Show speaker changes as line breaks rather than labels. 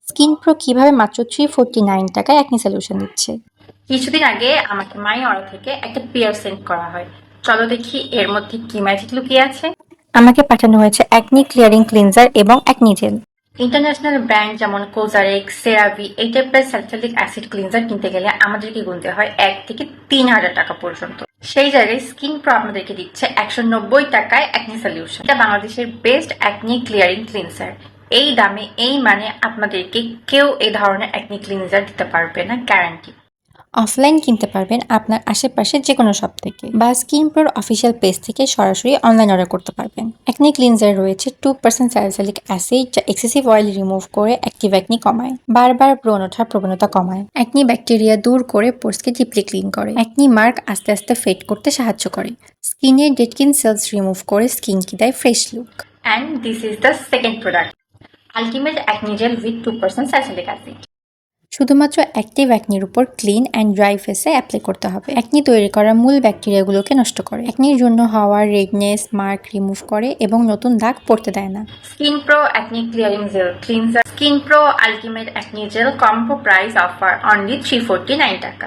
Skin pro কিভাবে মাত্র 349 টাকায় একনি সলিউশন দিচ্ছে।
কিছুদিন আগে আমাকে মাই অরা থেকে একটা পেয়ার সেন্ড করা হয়। চলো দেখি এর মধ্যে কি ম্যাজিক লুকিয়ে আছে।
আমাকে পাঠানো হয়েছে একনি ক্লিয়ারিং ক্লিনজার এবং একনি জেল।
ইন্টারন্যাশনাল ব্র্যান্ড যেমন কোজারেক্স, সেরাভি এই টাইপের স্যালিসাইলিক অ্যাসিড ক্লিনজার কিনতে গেলে আমাদেরকে গুনতে হয় 1 থেকে 3,000 টাকা পর্যন্ত। সেই জায়গায় স্কিন প্রো আপনাদেরকে দিচ্ছে 190 টাকায় একনি সলিউশন। এটা বাংলাদেশের বেস্ট একনি ক্লিয়ারিং ক্লিনজার। এই দামে এই মানে আপনাদেরকে কেউ এই ধরনের একনি ক্লিনজার দিতে পারবে না, গ্যারান্টি।
অফলাইন কিনতে পারবেন আপনার আশেপাশে যে কোনো শপ থেকে বা স্কিন প্রোর অফিসিয়াল পেজ থেকে সরাসরি অনলাইন অর্ডার করতে পারবেন। একনি ক্লিনজার রয়েছে 2% স্যালিসাইলিক অ্যাসিড যা এক্সেসিভ অয়েল রিমুভ করে অ্যাক্টিভ একনি কমায়, বারবার ব্রণ ওঠার প্রবণতা কমায়, একনি ব্যাকটেরিয়া দূর করে পোর্সকে ডিপলি ক্লিন করে, একনি মার্ক আস্তে আস্তে ফেড করতে সাহায্য করে, স্কিনের ডেড স্কিন সেলস রিমুভ করে স্কিনকে দেয় fresh look.
And this is the second product, Ultimate Acne Gel with 2% salicylic acid.
শুধুমাত্র অ্যাক্টিভ অ্যাকনির উপর ক্লিন অ্যান্ড ড্রাই ফেসে অ্যাপ্লাই করতে হবে। অ্যাকনি তৈরি করা মূল ব্যাকটেরিয়াগুলোকে নষ্ট করে, অ্যাকনির জন্য হওয়া রেডনেস মার্ক রিমুভ করে এবং নতুন দাগ পড়তে দেয় না।
Skin Pro Acne Clearing Gel Cleanser, Skin Pro Ultimate Acne Gel combo price offer only 349 টাকা।